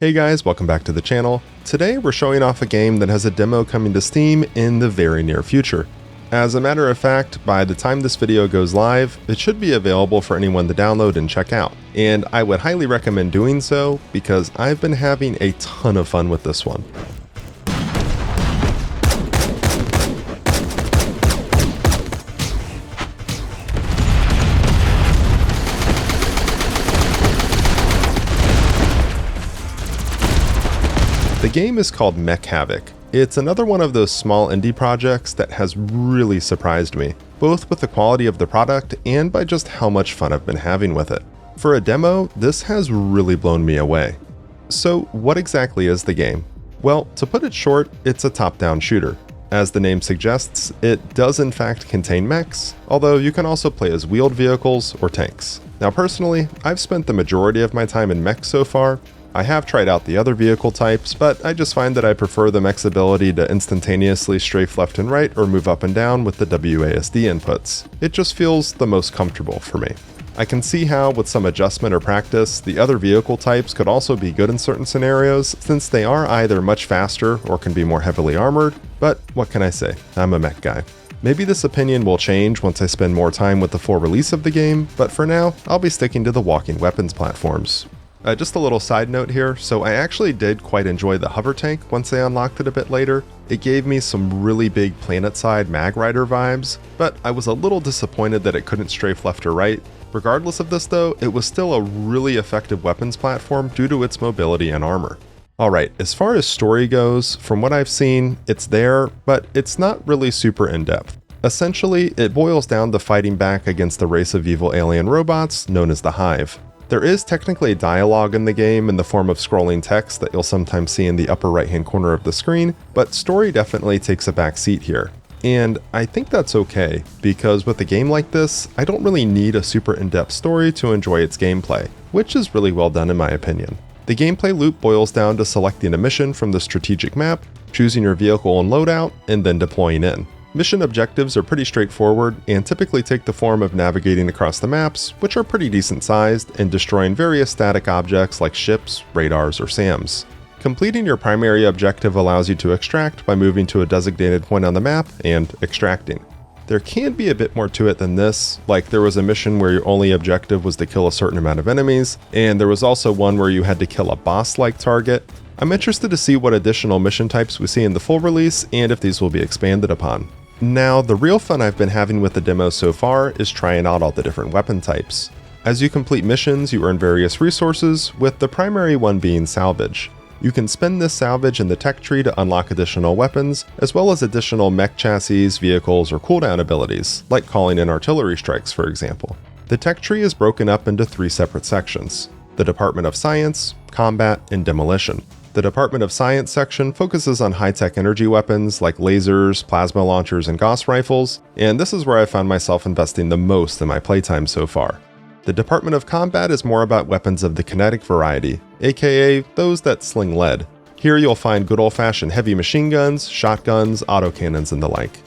Hey guys, welcome back to the channel. Today we're showing off a game that has a demo coming to Steam in the very near future. As a matter of fact, by the time this video goes live, it should be available for anyone to download and check out. And I would highly recommend doing so because I've been having a ton of fun with this one. The game is called Mech Havoc. It's another one of those small indie projects that has really surprised me, both with the quality of the product and by just how much fun I've been having with it. For a demo, this has really blown me away. So what exactly is the game? Well, to put it short, it's a top-down shooter. As the name suggests, it does in fact contain mechs, although you can also play as wheeled vehicles or tanks. Now personally, I've spent the majority of my time in mechs so far. I have tried out the other vehicle types, but I just find that I prefer the mech's ability to instantaneously strafe left and right or move up and down with the WASD inputs. It just feels the most comfortable for me. I can see how, with some adjustment or practice, the other vehicle types could also be good in certain scenarios, since they are either much faster or can be more heavily armored, but what can I say, I'm a mech guy. Maybe this opinion will change once I spend more time with the full release of the game, but for now, I'll be sticking to the walking weapons platforms. Just a little side note here, so I actually did quite enjoy the hover tank once I unlocked it a bit later. It gave me some really big planet-side Mag Rider vibes, but I was a little disappointed that it couldn't strafe left or right. Regardless of this though, it was still a really effective weapons platform due to its mobility and armor. Alright, as far as story goes, from what I've seen, it's there, but it's not really super in-depth. Essentially, it boils down to fighting back against the race of evil alien robots known as the Hive. There is technically dialogue in the game in the form of scrolling text that you'll sometimes see in the upper right hand corner of the screen, but story definitely takes a back seat here. And I think that's okay, because with a game like this, I don't really need a super in-depth story to enjoy its gameplay, which is really well done in my opinion. The gameplay loop boils down to selecting a mission from the strategic map, choosing your vehicle and loadout, and then deploying in. Mission objectives are pretty straightforward and typically take the form of navigating across the maps, which are pretty decent sized, and destroying various static objects like ships, radars, or SAMs. Completing your primary objective allows you to extract by moving to a designated point on the map and extracting. There can be a bit more to it than this, like there was a mission where your only objective was to kill a certain amount of enemies, and there was also one where you had to kill a boss-like target. I'm interested to see what additional mission types we see in the full release and if these will be expanded upon. Now, the real fun I've been having with the demo so far is trying out all the different weapon types. As you complete missions, you earn various resources, with the primary one being salvage. You can spend this salvage in the tech tree to unlock additional weapons, as well as additional mech chassis, vehicles, or cooldown abilities, like calling in artillery strikes for example. The tech tree is broken up into 3 separate sections: the Department of Science, Combat, and Demolition. The Department of Science section focuses on high-tech energy weapons like lasers, plasma launchers, and Gauss rifles, and this is where I found myself investing the most in my playtime so far. The Department of Combat is more about weapons of the kinetic variety, aka those that sling lead. Here you'll find good old-fashioned heavy machine guns, shotguns, autocannons, and the like.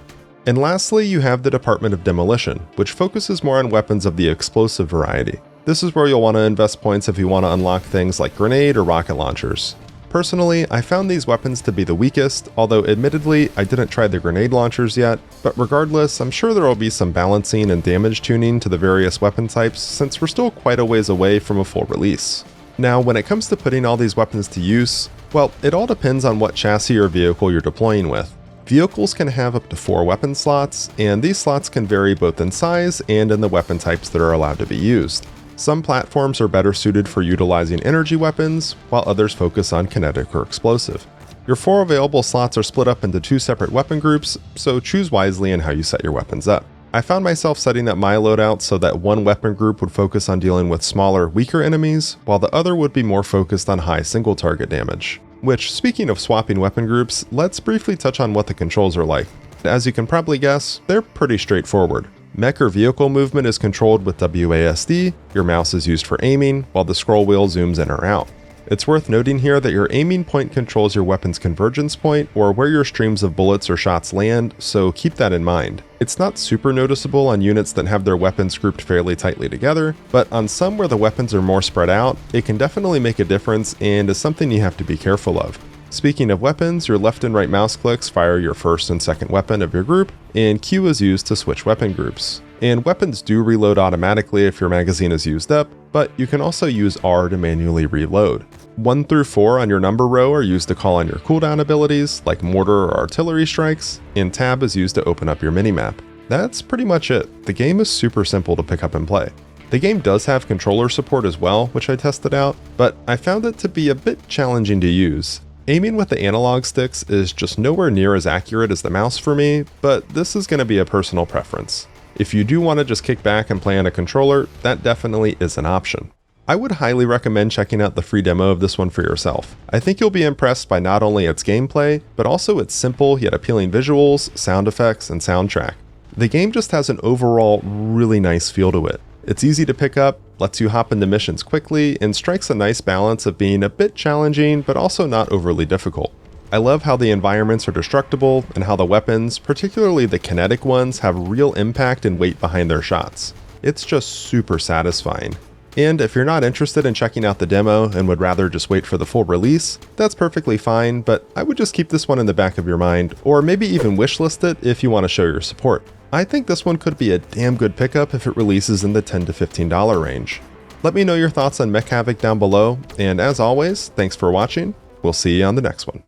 And lastly, you have the Department of Demolition, which focuses more on weapons of the explosive variety. This is where you'll want to invest points if you want to unlock things like grenade or rocket launchers. Personally, I found these weapons to be the weakest, although admittedly, I didn't try the grenade launchers yet, but regardless, I'm sure there will be some balancing and damage tuning to the various weapon types since we're still quite a ways away from a full release. Now, when it comes to putting all these weapons to use, well, it all depends on what chassis or vehicle you're deploying with. Vehicles can have up to 4 weapon slots, and these slots can vary both in size and in the weapon types that are allowed to be used. Some platforms are better suited for utilizing energy weapons, while others focus on kinetic or explosive. Your 4 available slots are split up into 2 separate weapon groups, so choose wisely in how you set your weapons up. I found myself setting up my loadout so that one weapon group would focus on dealing with smaller, weaker enemies, while the other would be more focused on high single target damage. Which, speaking of swapping weapon groups, let's briefly touch on what the controls are like. As you can probably guess, they're pretty straightforward. Mech or vehicle movement is controlled with WASD, your mouse is used for aiming, while the scroll wheel zooms in or out. It's worth noting here that your aiming point controls your weapon's convergence point, or where your streams of bullets or shots land, so keep that in mind. It's not super noticeable on units that have their weapons grouped fairly tightly together, but on some where the weapons are more spread out, it can definitely make a difference and is something you have to be careful of. Speaking of weapons, your left and right mouse clicks fire your first and second weapon of your group, and Q is used to switch weapon groups. And weapons do reload automatically if your magazine is used up, but you can also use R to manually reload. 1 through 4 on your number row are used to call on your cooldown abilities, like mortar or artillery strikes, and Tab is used to open up your minimap. That's pretty much it. The game is super simple to pick up and play. The game does have controller support as well, which I tested out, but I found it to be a bit challenging to use. Aiming with the analog sticks is just nowhere near as accurate as the mouse for me, but this is going to be a personal preference. If you do want to just kick back and play on a controller, that definitely is an option. I would highly recommend checking out the free demo of this one for yourself. I think you'll be impressed by not only its gameplay, but also its simple yet appealing visuals, sound effects, and soundtrack. The game just has an overall really nice feel to it. It's easy to pick up, lets you hop into missions quickly, and strikes a nice balance of being a bit challenging, but also not overly difficult. I love how the environments are destructible, and how the weapons, particularly the kinetic ones, have real impact and weight behind their shots. It's just super satisfying. And if you're not interested in checking out the demo and would rather just wait for the full release, that's perfectly fine, but I would just keep this one in the back of your mind, or maybe even wishlist it if you want to show your support. I think this one could be a damn good pickup if it releases in the $10 to $15 range. Let me know your thoughts on Mech Havoc down below, and as always, thanks for watching. We'll see you on the next one.